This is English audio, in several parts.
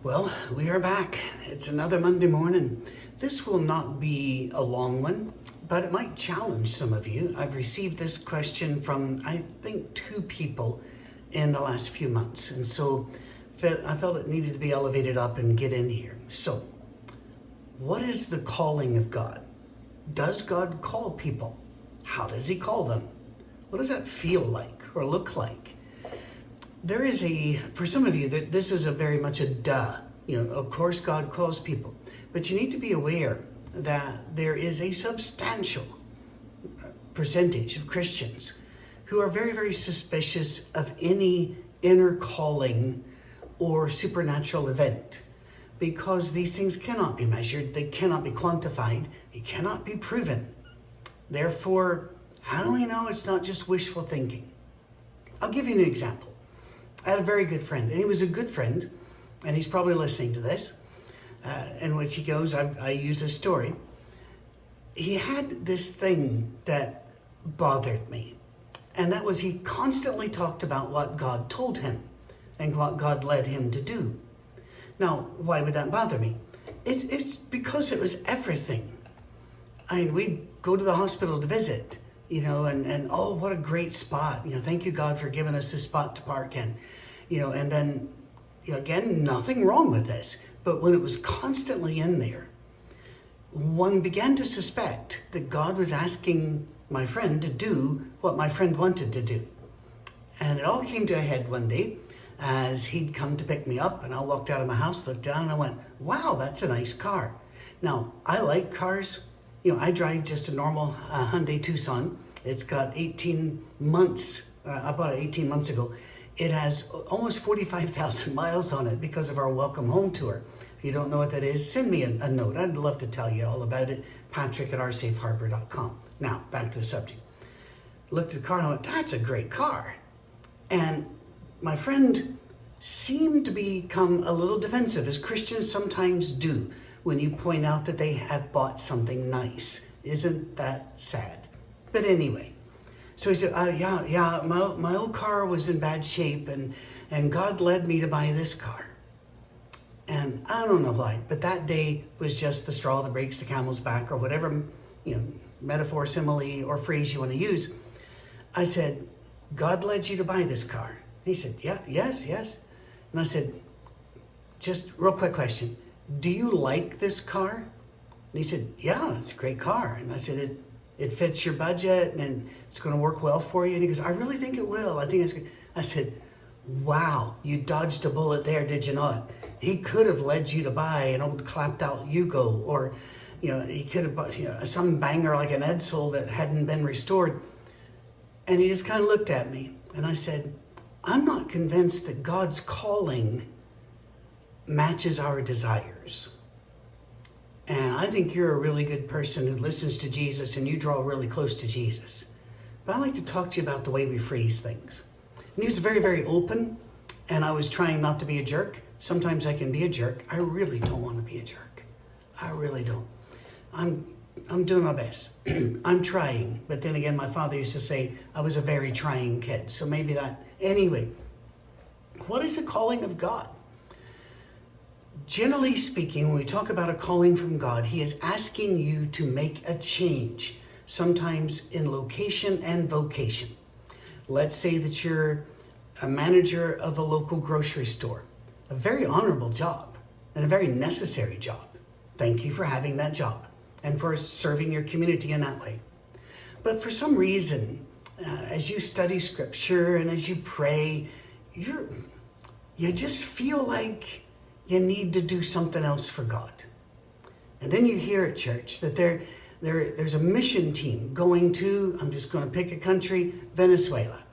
Well, we are back. It's another Monday morning. This will not be a long one, but it might challenge some of you. I've received this question from, I think, 2 people in the last few months. And so I felt it needed to be elevated up and get in here. So, what is the calling of God? Does God call people? How does he call them? What does that feel like or look like? There is for some of you, that this is a very much a duh. Of course God calls people, but you need to be aware that there is a substantial percentage of Christians who are very, very suspicious of any inner calling or supernatural event, because these things cannot be measured, they cannot be quantified, it cannot be proven. Therefore, how do we know it's not just wishful thinking? I'll give you an example. I had a very good friend, and he was a good friend, and he's probably listening to this, in which he goes, I use this story. He had this thing that bothered me, and that was he constantly talked about what God told him and what God led him to do. Now, why would that bother me? It's because it was everything. I mean, we'd go to the hospital to visit, and oh, what a great spot. Thank you, God, for giving us this spot to park in. And then, again, nothing wrong with this. But when it was constantly in there, one began to suspect that God was asking my friend to do what my friend wanted to do. And it all came to a head one day as he'd come to pick me up, and I walked out of my house, looked down, and I went, wow, that's a nice car. Now, I like cars. I drive just a normal Hyundai Tucson. It's got 18 months, I bought it 18 months ago. It has almost 45,000 miles on it because of our Welcome Home tour. If you don't know what that is, send me a note. I'd love to tell you all about it. Patrick@oursafeharbor.com. Now, back to the subject. Looked at the car and I went, that's a great car. And my friend seemed to become a little defensive, as Christians sometimes do, when you point out that they have bought something nice. Isn't that sad? But anyway, so he said, my old car was in bad shape, and God led me to buy this car. And I don't know why, but that day was just the straw that breaks the camel's back, or whatever, metaphor, simile, or phrase you want to use. I said, God led you to buy this car. He said, yes. And I said, just real quick question. Do you like this car? And he said, yeah, it's a great car. And I said, it fits your budget and it's going to work well for you. And he goes, I really think it will. I think it's good. I said, wow, you dodged a bullet there, did you not? He could have led you to buy an old clapped out Yugo, or, he could have bought some banger like an Edsel that hadn't been restored. And he just kind of looked at me and I said, I'm not convinced that God's calling matches our desires. And I think you're a really good person who listens to Jesus and you draw really close to Jesus. But I'd like to talk to you about the way we phrase things. And he was very, very open, and I was trying not to be a jerk. Sometimes I can be a jerk. I really don't want to be a jerk. I really don't. I'm doing my best. I'm trying. But then again, my father used to say I was a very trying kid. So maybe that. Anyway, what is the calling of God? Generally speaking, when we talk about a calling from God, he is asking you to make a change, sometimes in location and vocation. Let's say that you're a manager of a local grocery store, a very honorable job and a very necessary job. Thank you for having that job and for serving your community in that way. But for some reason, as you study scripture and as you pray, you just feel like you need to do something else for God. And then you hear at church that there's a mission team going to, I'm just going to pick a country, Venezuela.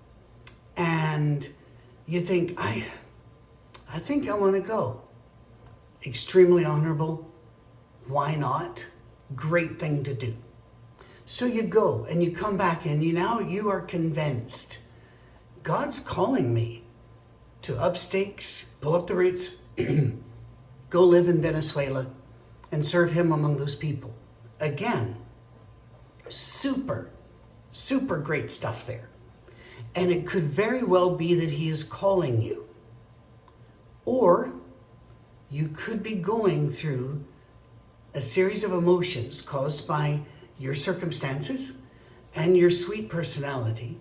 And you think, I think I want to go. Extremely honorable. Why not? Great thing to do. So you go and you come back and now you are convinced God's calling me to up stakes, pull up the roots, go live in Venezuela and serve him among those people. Again, super, super great stuff there. And it could very well be that he is calling you. Or you could be going through a series of emotions caused by your circumstances and your sweet personality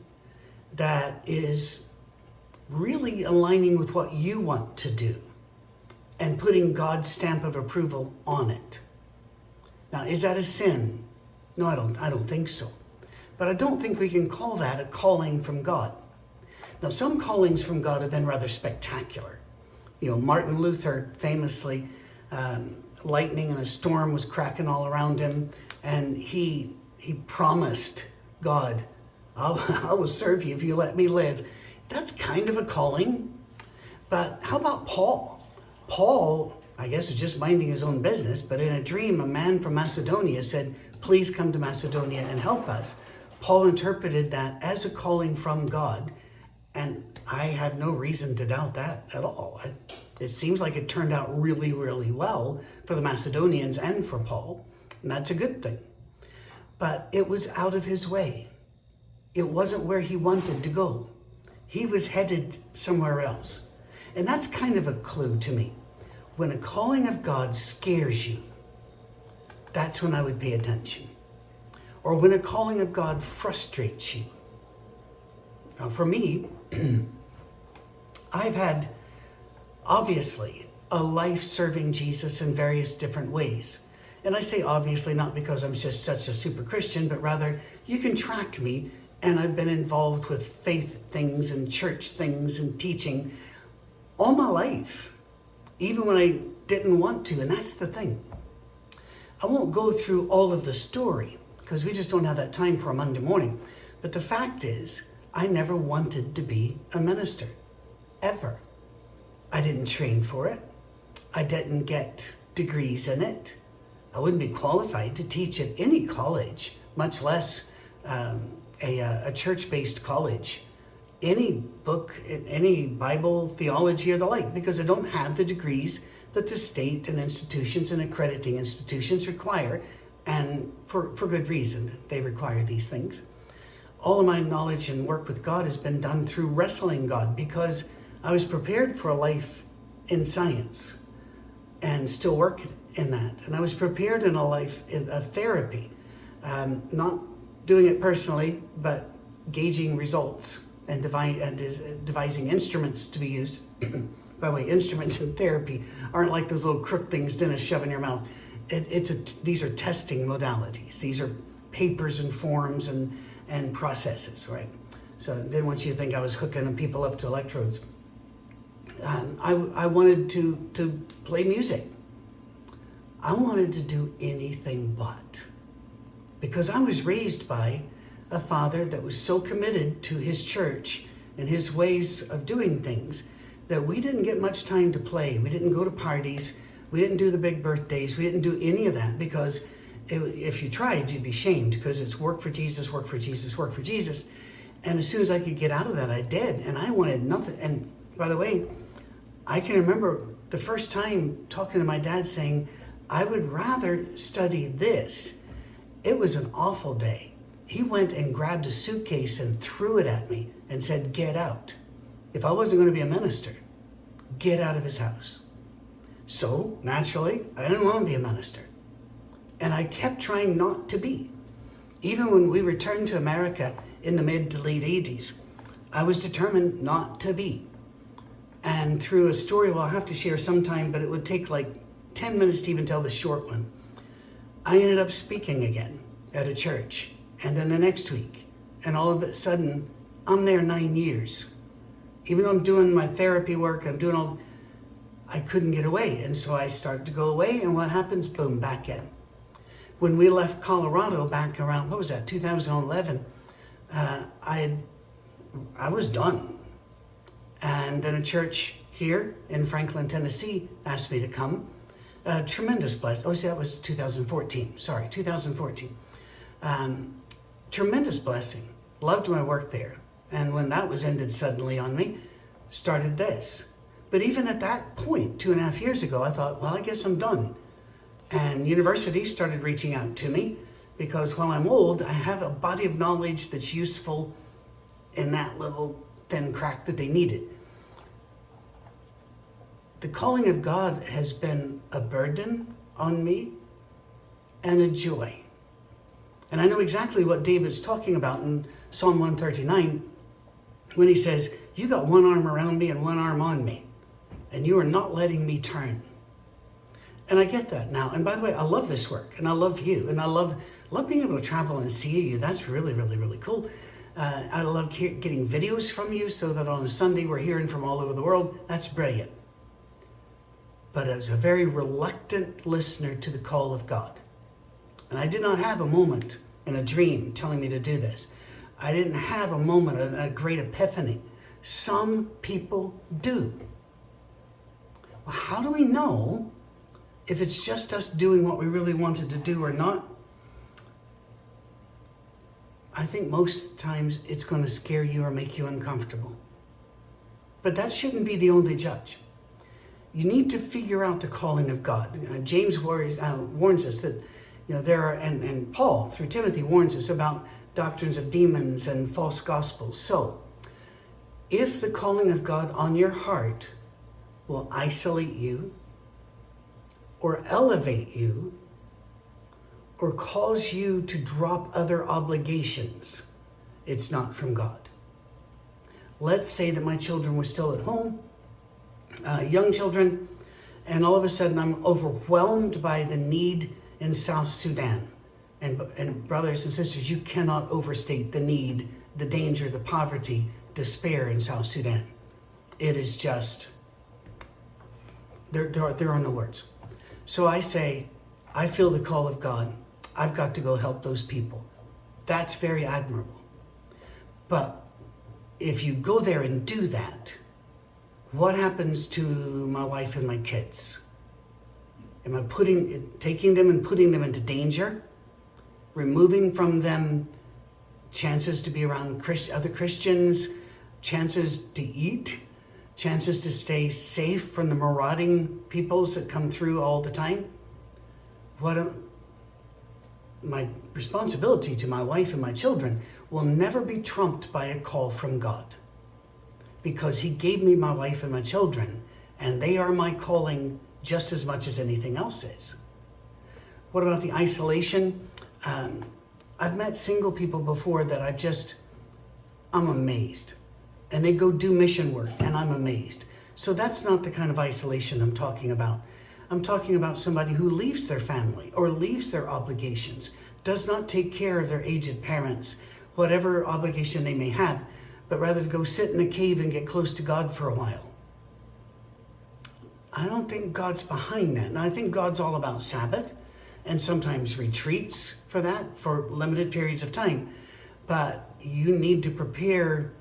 that is really aligning with what you want to do and putting God's stamp of approval on it. Now, is that a sin? No, I don't think so. But I don't think we can call that a calling from God. Now, some callings from God have been rather spectacular. You know, Martin Luther famously, lightning and a storm was cracking all around him, and he promised God, I will serve you if you let me live. That's kind of a calling. But how about Paul? Paul, I guess, is just minding his own business, but in a dream, a man from Macedonia said, please come to Macedonia and help us. Paul interpreted that as a calling from God, and I have no reason to doubt that at all. It seems like it turned out really, really well for the Macedonians and for Paul, and that's a good thing. But it was out of his way. It wasn't where he wanted to go. He was headed somewhere else. And that's kind of a clue to me. When a calling of God scares you, that's when I would pay attention. Or when a calling of God frustrates you. Now for me, I've had, obviously, a life serving Jesus in various different ways. And I say obviously not because I'm just such a super Christian, but rather you can track me, and I've been involved with faith things and church things and teaching all my life, even when I didn't want to. And that's the thing. I won't go through all of the story because we just don't have that time for a Monday morning. But the fact is, I never wanted to be a minister, ever. I didn't train for it. I didn't get degrees in it. I wouldn't be qualified to teach at any college, much less a church-based college, any book, any Bible, theology, or the like, because I don't have the degrees that the state and institutions and accrediting institutions require, and for good reason. They require these things. All of my knowledge and work with God has been done through wrestling God, because I was prepared for a life in science and still work in that. And I was prepared in a life of therapy, not doing it personally, but gauging results and devising instruments to be used. By the way, instruments in therapy aren't like those little crook things Dennis shove in your mouth. These are testing modalities. These are papers and forms and processes, right? So I didn't want you to think I was hooking people up to electrodes. I wanted to play music. I wanted to do anything but. Because I was raised by a father that was so committed to his church and his ways of doing things that we didn't get much time to play. We didn't go to parties. We didn't do the big birthdays. We didn't do any of that, because if you tried, you'd be shamed, because it's work for Jesus, work for Jesus, work for Jesus. And as soon as I could get out of that, I did. And I wanted nothing. And by the way, I can remember the first time talking to my dad saying, I would rather study this. It was an awful day. He went and grabbed a suitcase and threw it at me and said, get out. If I wasn't going to be a minister, get out of his house. So naturally, I didn't want to be a minister. And I kept trying not to be. Even when we returned to America in the mid to late 80s, I was determined not to be. And through a story we'll have to share sometime, but it would take like 10 minutes to even tell the short one, I ended up speaking again at a church. And then the next week, and all of a sudden, I'm there 9 years. Even though I'm doing my therapy work, I couldn't get away. And so I started to go away, and what happens? Boom, back in. When we left Colorado back around, 2011, I was done. And then a church here in Franklin, Tennessee asked me to come. Tremendous blessing. Oh, see, that was 2014. Sorry, 2014. Tremendous blessing. Loved my work there. And when that was ended suddenly on me, started this. But even at that point, 2.5 years ago, I thought, well, I guess I'm done. And universities started reaching out to me, because while I'm old, I have a body of knowledge that's useful in that little thin crack that they needed. the calling of God has been a burden on me and a joy. And I know exactly what David's talking about in Psalm 139 when he says, you got one arm around me and one arm on me, and you are not letting me turn. And I get that now. And by the way, I love this work, and I love you, and I love being able to travel and see you. That's really, really, really cool. I love getting videos from you so that on a Sunday we're hearing from all over the world. That's brilliant. But I was a very reluctant listener to the call of God. And I did not have a moment in a dream telling me to do this. I didn't have a moment of a great epiphany. Some people do. Well, how do we know if it's just us doing what we really wanted to do or not? I think most times it's going to scare you or make you uncomfortable. But that shouldn't be the only judge. You need to figure out the calling of God. James warns us that, there are, and Paul through Timothy warns us about doctrines of demons and false gospels. So, if the calling of God on your heart will isolate you, or elevate you, or cause you to drop other obligations, it's not from God. Let's say that my children were still at home, young children, and all of a sudden I'm overwhelmed by the need in South Sudan. And brothers and sisters, you cannot overstate the need, the danger, the poverty, despair in South Sudan. It is just, there are no words. So I say, I feel the call of God. I've got to go help those people. That's very admirable. But if you go there and do that, what happens to my wife and my kids? Am I taking them and putting them into danger? Removing from them chances to be around other Christians, chances to eat, chances to stay safe from the marauding peoples that come through all the time? My responsibility to my wife and my children will never be trumped by a call from God, because he gave me my wife and my children, and they are my calling just as much as anything else is. What about the isolation? I've met single people before that I'm amazed. And they go do mission work, and I'm amazed. So that's not the kind of isolation I'm talking about. I'm talking about somebody who leaves their family or leaves their obligations, does not take care of their aged parents, whatever obligation they may have, but rather to go sit in a cave and get close to God for a while. I don't think God's behind that. And I think God's all about Sabbath and sometimes retreats for that, for limited periods of time. But you need to prepare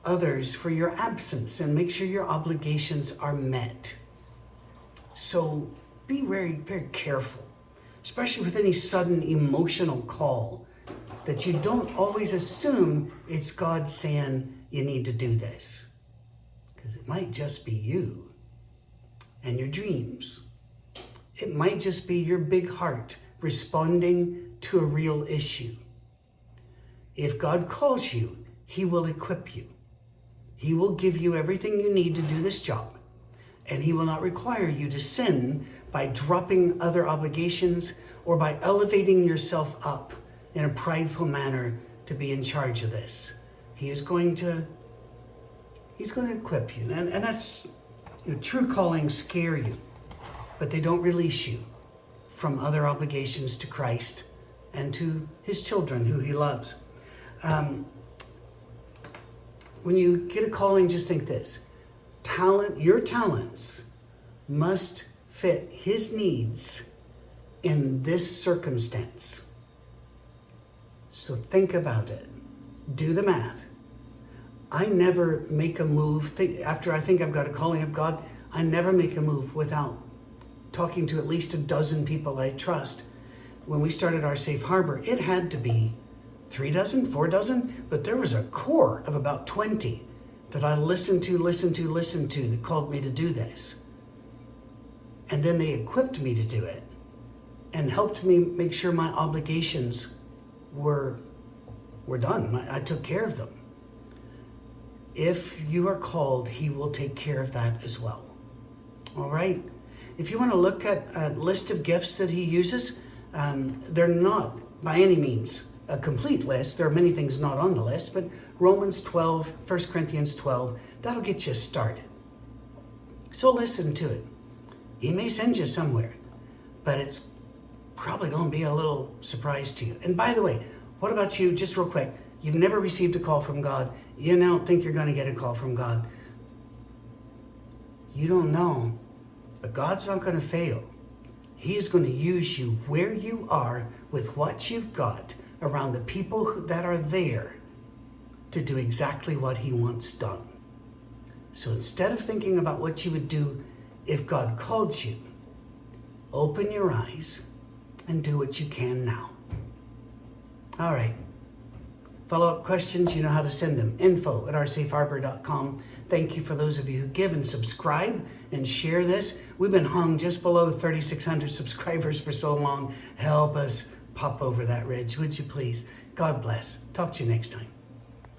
others for your absence and make sure your obligations are met. So be very, very careful, especially with any sudden emotional call, that you don't always assume it's God saying you need to do this, because it might just be you and your dreams. It might just be your big heart responding to a real issue. If God calls you, he will equip you. He will give you everything you need to do this job. And he will not require you to sin by dropping other obligations or by elevating yourself up in a prideful manner to be in charge of this. He's going to equip you. And that's, true callings scare you, but they don't release you from other obligations to Christ and to his children who he loves. When you get a calling, just think this. Your talents must fit his needs in this circumstance. So think about it. Do the math. I never make a move. After I think I've got a calling of God, I never make a move without talking to at least a dozen people I trust. When we started our safe harbor, it had to be 3 dozen, 4 dozen, but there was a core of about 20 that I listened to that called me to do this. And then they equipped me to do it and helped me make sure my obligations were done. I took care of them. If you are called, he will take care of that as well. All right. If you want to look at a list of gifts that he uses, they're not by any means a complete list. There are many things not on the list, but Romans 12, 1 Corinthians 12, that'll get you started. So listen to it. He may send you somewhere, but it's probably going to be a little surprise to you. And by the way, what about you, just real quick? You've never received a call from God. You don't think you're going to get a call from God. You don't know, but God's not going to fail. He is going to use you where you are with what you've got around the people that are there to do exactly what he wants done. So instead of thinking about what you would do if God called you, open your eyes and do what you can now. All right. Follow-up questions, you know how to send them. info@oursafeharbor.com. Thank you for those of you who give and subscribe and share this. We've been hung just below 3,600 subscribers for so long. Help us pop over that ridge, would you please? God bless. Talk to you next time.